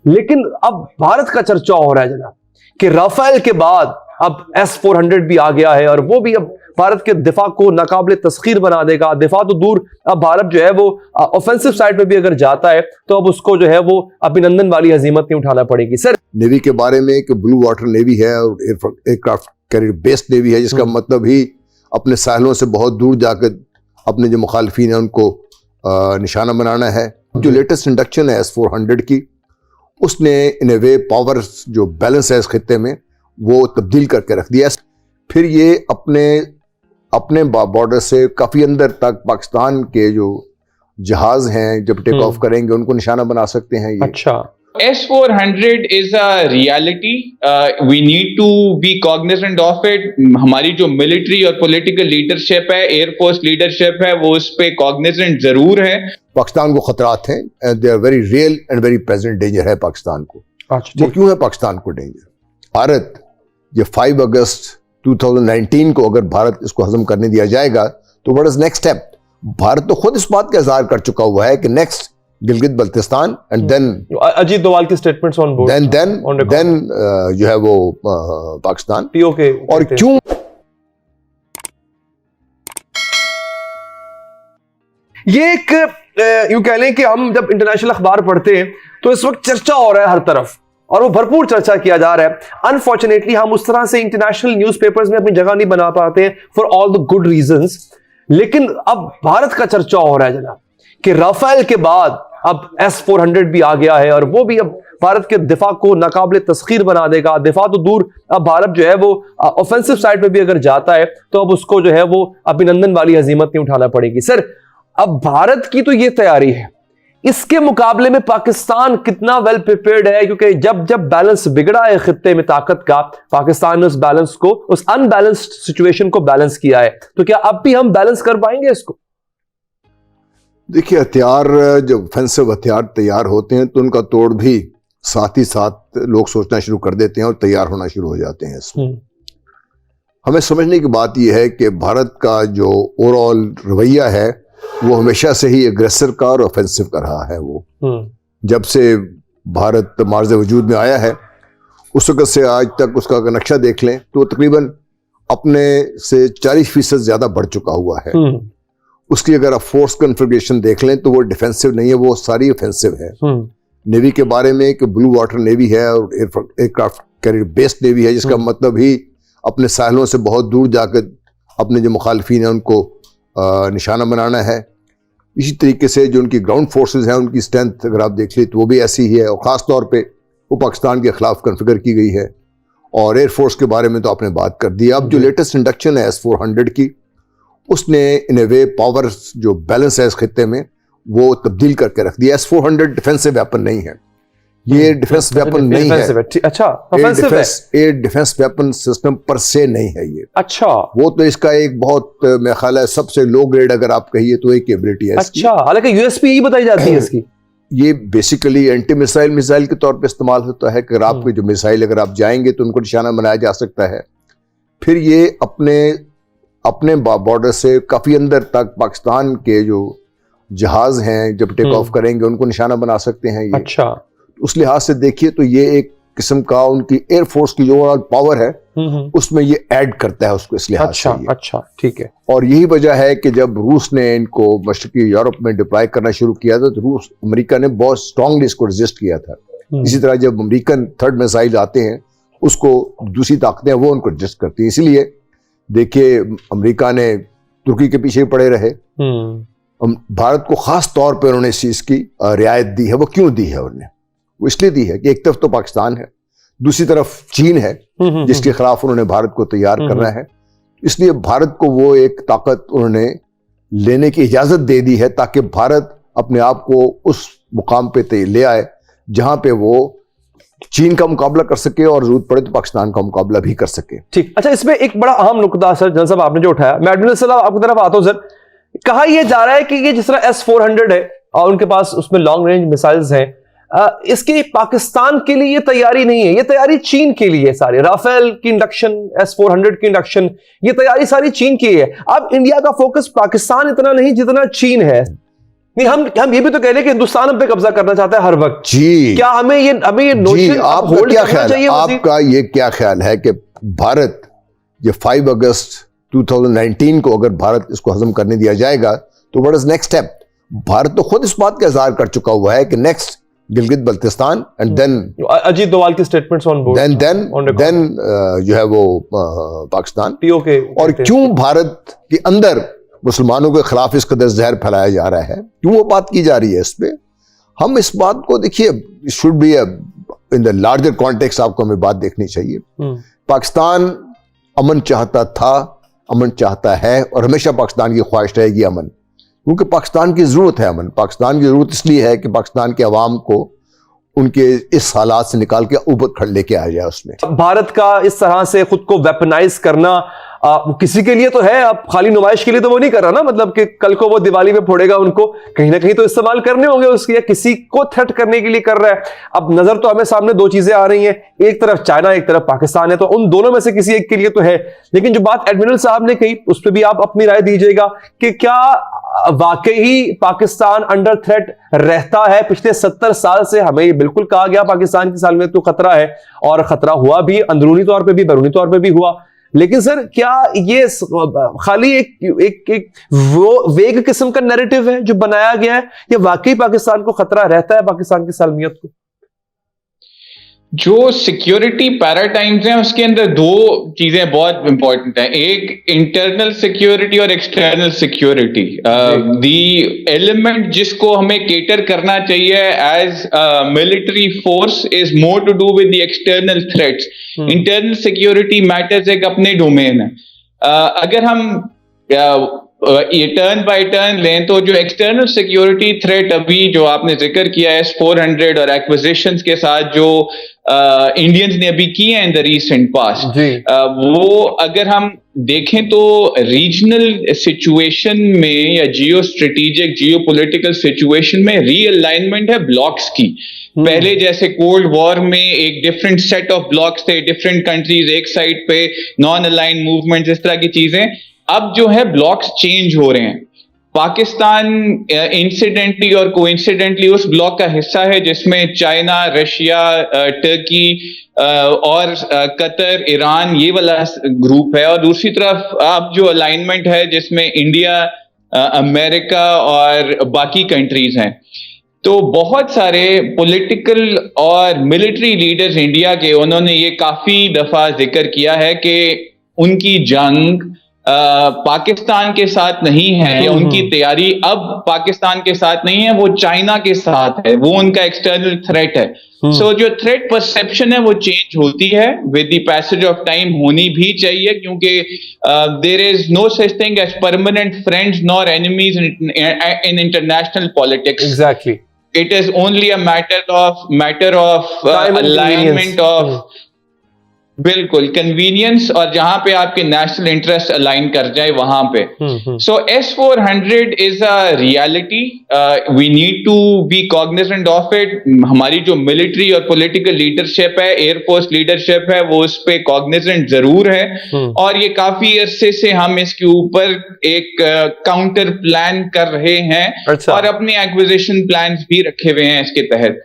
लेकिन अब भारत का चर्चा हो रहा है जनाब कि राफेल के बाद अब S-400 भी आ गया है और वो भी अब भारत के दिफा को नाकाबिले तस्खीर बना देगा। दिफा तो दूर, अब भारत जो है वो ऑफेंसिव साइड पे भी अगर जाता है तो अब उसको जो है वो अभिनंदन वाली हजीमत नहीं उठाना पड़ेगी। सर नेवी के बारे में कि ब्लू वाटर नेवी है और एयरक्राफ्ट कैरियर बेस्ड नेवी है, जिसका मतलब ही अपने साहिलों से बहुत दूर जाकर अपने जो मुखालफिन है उनको निशाना बनाना है। जो लेटेस्ट इंडक्शन है S-400 की, उसने इन ए वे पावर जो बैलेंस है इस खित्ते में वो तब्दील करके रख दिया। फिर ये अपने बॉर्डर से काफी अंदर तक पाकिस्तान के जो जहाज हैं जब टेक ऑफ करेंगे उनको निशाना बना सकते हैं ये। अच्छा, S-400 is a reality. We need to be cognizant of it. हमारी जो मिलिट्री और पॉलिटिकल लीडरशिप है, एयरफोर्स लीडरशिप है, वो उस पे कॉग्निजेंट जरूर है। पाकिस्तान को खतरात हैं, they are very real and very present danger है पाकिस्तान को। वो क्यों है पाकिस्तान को डेंजर? भारत ये 5 अगस्त 2019 को अगर भारत इसको हजम करने दिया जाएगा तो what is next step? Bharat तो खुद इस बात का इजहार कर चुका हुआ है कि next Gilgit Baltistan and then Ajit Doval की स्टेटमेंट्स ऑन बोर्ड, देन जो है वो पाकिस्तान पीओके। और क्यों ये एक यूं कह लें कि हम जब इंटरनेशनल अखबार पढ़ते हैं तो इस वक्त चर्चा हो रहा है हर तरफ और वो भरपूर चर्चा किया जा रहा है। अनफॉर्चुनेटली हम उस तरह से इंटरनेशनल न्यूज़पेपर्स में अपनी जगह नहीं बना पाते हैं for all the good reasons. लेकिन अब भारत का चर्चा हो रहा है जनाब कि राफेल के बाद अब S-400 भी आ गया है और वो भी अब भारत के दिफा को नाकाबिले तस्खीर बना देगा। दिफा तो दूर, अब भारत जो है वो ऑफेंसिव साइड पे भी अगर जाता है तो अब उसको जो है वो अभिनंदन वाली हजीमत नहीं उठाना पड़ेगी। सर, अब भारत की तो ये तैयारी है, इसके मुकाबले में पाकिस्तान कितना वेल प्रिपेयर्ड है? क्योंकि जब जब बैलेंस बिगड़ा है खित्ते में ताकत का, पाकिस्तान ने उस बैलेंस को, उस अनबैलेंस्ड सिचुएशन को बैलेंस किया है। तो क्या अब भी हम बैलेंस कर पाएंगे इसको? देखिए, हथियार जब ऑफेंसिव हथियार तैयार होते हैं तो उनका तोड़ भी साथ ही साथ लोग सोचना शुरू कर देते हैं और तैयार होना शुरू हो जाते हैं इसमें। हमें समझने की बात यह है कि भारत का जो ओवरऑल रवैया है वो हमेशा से ही एग्रेसर का और ऑफेंसिव का रहा है। वो जब से भारत मार्ज़ वजूद में आया है उस वक्त से आज तक उसका अगर नक्शा देख लें तो तकरीबन अपने से 40% ज्यादा बढ़ चुका हुआ है। उसकी अगर आप फोर्स कन्फिगरेशन देख लें तो वो डिफेंसिव नहीं है, वो सारी ऑफेंसिव है। नेवी के बारे में कि ब्लू वाटर नेवी है और एयरक्राफ्ट कैरियर बेस्ड नेवी है, जिसका मतलब ही अपने साहिलों से बहुत दूर जाकर अपने जो मुखालफिन हैं उनको निशाना बनाना है। इसी तरीके से जो उनकी ग्राउंड फोर्सेस हैं उनकी स्ट्रेंथ अगर आप देख लें तो वो भी ऐसी ही है और ख़ास तौर पे वो पाकिस्तान के ख़िलाफ़ कन्फिगर की गई है। और एयरफोर्स के बारे में तो आपने बात कर दी। अब जो लेटेस्ट इंडक्शन है S-400 की, उसने इन ए वे पावर जो बैलेंस है इस खित्ते में वो तब्दील करके रख दिया। S-400 डिफेंसिव वेपन नहीं है, ये डिफेंस वेपन नहीं है। अच्छा, एयर डिफेंस वेपन सिस्टम पर से नहीं है ये। अच्छा, वो तो इसका एक बहुत मेरा ख्याल है सबसे लो ग्रेड अगर आप कहिए तो एक एबिलिटी है। अच्छा, हालांकि यूएसपी यही बताई जाती है इसकी। ये बेसिकली एंटी मिसाइल के तौर पे इस्तेमाल होता है कि आपके जो मिसाइल अगर आप जाएंगे तो उनको निशाना बनाया जा सकता है। फिर ये अपने बॉर्डर से काफी अंदर तक पाकिस्तान के जो जहाज हैं जब टेक ऑफ करेंगे उनको निशाना बना सकते हैं ये। अच्छा, उस लिहाज से देखिए तो ये एक किस्म का उनकी एयरफोर्स की जो ओवरऑल पावर है उसमें ये ऐड करता है उसको, इस लिहाज से। अच्छा, ठीक है। और यही वजह है कि जब रूस ने इनको मशरकी यूरोप में डिप्लॉय करना शुरू किया था तो अमेरिका ने बहुत स्ट्रांगली इसको रेजिस्ट किया था। इसी तरह जब अमेरिकन थर्ड मिसाइल आते हैं उसको दूसरी ताकतें वो उनको रेजिस्ट करती हैं। इसलिए देखिए अमेरिका ने तुर्की के पीछे पड़े रहे। भारत को खास तौर पर उन्होंने इस चीज की रियायत दी है। वो क्यों दी है? उन्होंने वो इसलिए दी है कि एक तरफ तो पाकिस्तान है, दूसरी तरफ चीन है जिसके खिलाफ उन्होंने भारत को तैयार करना है। इसलिए भारत को वो एक ताकत उन्होंने लेने की इजाजत दे दी है ताकि भारत अपने आप को उस मुकाम पे ले आए जहां पे वो चीन का मुकाबला कर सके और जरूरत पड़े तो पाकिस्तान का मुकाबला भी कर सके। ठीक। अच्छा, इसमें एक बड़ा अहम नुकता सर जन साहब आपने जो उठाया, मैं एडमिरल साहब आपकी तरफ आता हूं सर। कहा यह जा रहा है कि ये जिस तरह S-400 है और उनके पास उसमें लॉन्ग रेंज मिसाइल्स हैं, इसकी पाकिस्तान के लिए ये तैयारी नहीं है, ये तैयारी चीन के लिए। सारे राफेल की इंडक्शन, S-400 की इंडक्शन, ये तैयारी सारी चीन की है। अब इंडिया का फोकस पाकिस्तान इतना नहीं जितना चीन है। नहीं, हम ये भी तो कह रहे हैं कि हिंदुस्तान हम पे कब्जा करना चाहता है हर वक्त। जी क्या हमें ये जी, नोशन आपका होल्ड क्या करना ख्याल चाहिए? है, मजीद? आपका ये क्या ख्याल है कि भारत ये 5 अगस्त 2019 को अगर भारत इसको हजम करने दिया जाएगा तो what is next step? Bharat तो खुद इस बात का इजहार कर चुका हुआ है कि next Gilgit Baltistan and then Ajit Doval की स्टेटमेंट्स ऑन बोर्ड, देन जो है वो पाकिस्तान। पीओके। और क्यों भारत के अंदर मुसलमानों के खिलाफ इस कदर जहर फैलाया जा रहा है, क्यों वो बात की जा रही है इस पे? हम इस बात को देखिए, should be in the larger context, आपको हमें बात देखनी चाहिए। पाकिस्तान अमन चाहता था, अमन चाहता है, और हमेशा पाकिस्तान की ख्वाहिश रहेगी अमन, क्योंकि पाकिस्तान की जरूरत है अमन। पाकिस्तान की जरूरत इसलिए है कि पाकिस्तान के अवाम को उनके इस हालात से निकाल के ऊपर खड़ लेके आ जाए। उसमें भारत का इस तरह से खुद को वेपनाइज करना किसी के लिए तो है, अब खाली नुमाइश के लिए तो वो नहीं कर रहा ना, मतलब कि कल को वो दिवाली में फोड़ेगा, उनको कहीं ना कहीं तो इस्तेमाल करने होंगे उसके, या किसी को थ्रेट करने के लिए कर रहा है। अब नजर तो हमें सामने दो चीजें आ रही हैं, एक तरफ चाइना, एक तरफ पाकिस्तान है, तो उन दोनों में से किसी एक के लिए तो है। लेकिन जो बात एडमिरल साहब ने कही उस पर भी आप अपनी राय दीजिएगा कि क्या वाकई पाकिस्तान अंडर थ्रेट रहता है? पिछले 70 साल से हमें ये बिल्कुल कहा गया पाकिस्तान की सालमियत को खतरा है, और खतरा हुआ भी, अंदरूनी तौर पे भी, बैरूनी तौर पे भी हुआ। लेकिन सर, क्या ये खाली एक वो वेग किस्म का नैरेटिव है जो बनाया गया है, या वाकई पाकिस्तान को खतरा रहता है, पाकिस्तान की सालमियत को? जो सिक्योरिटी पैराडाइम्स हैं उसके अंदर दो चीजें बहुत इंपॉर्टेंट हैं, एक इंटरनल सिक्योरिटी और एक्सटर्नल सिक्योरिटी। द एलिमेंट जिसको हमें केटर करना चाहिए as military force is more to do with the external threats. Internal security matters एक अपने डोमेन है। अगर हम ये टर्न बाय टर्न लें तो जो एक्सटर्नल सिक्योरिटी थ्रेट अभी जो आपने जिक्र किया है S-400 और एक्विजिशंस के साथ जो इंडियंस ने अभी किए हैं इन द रीसेंट पास्ट, वो अगर हम देखें तो रीजनल सिचुएशन में या जियो स्ट्रेटेजिक जियो पॉलिटिकल सिचुएशन में रीअलाइनमेंट है ब्लॉक्स की। पहले जैसे कोल्ड वॉर में एक डिफरेंट सेट ऑफ ब्लॉक्स थे, डिफरेंट कंट्रीज एक साइड पे, नॉन अलाइन मूवमेंट, इस तरह की चीजें। अब जो है ब्लॉक्स चेंज हो रहे हैं। पाकिस्तान इंसिडेंटली और कोइंसिडेंटली उस ब्लॉक का हिस्सा है जिसमें चाइना, रशिया, टर्की और कतर, ईरान, ये वाला ग्रुप है। और दूसरी तरफ अब जो अलाइनमेंट है जिसमें इंडिया, अमेरिका और बाकी कंट्रीज हैं। तो बहुत सारे पॉलिटिकल और मिलिट्री लीडर्स इंडिया के, उन्होंने ये काफी दफा जिक्र किया है कि उनकी जंग पाकिस्तान के साथ नहीं है, या उनकी तैयारी अब पाकिस्तान के साथ नहीं है, वो चाइना के साथ है, वो उनका एक्सटर्नल थ्रेट है। सो जो थ्रेट परसेप्शन है वो चेंज होती है with the passage of time, होनी भी चाहिए, क्योंकि there is no such thing as permanent friends nor enemies in international politics. Exactly, it is only a matter of alignment of, बिल्कुल, कन्वीनियंस, और जहां पे आपके नेशनल इंटरेस्ट अलाइन कर जाए वहां पे। So S-400 is a reality, we need to be cognizant of it. हमारी जो मिलिट्री और पॉलिटिकल लीडरशिप है, एयरफोर्स लीडरशिप है, वो उस पे कॉग्निजेंट जरूर है। और ये काफी अरसे से हम इसके ऊपर एक काउंटर प्लान कर रहे हैं, और अपने एक्विजिशन प्लान्स भी रखे हुए हैं इसके तहत।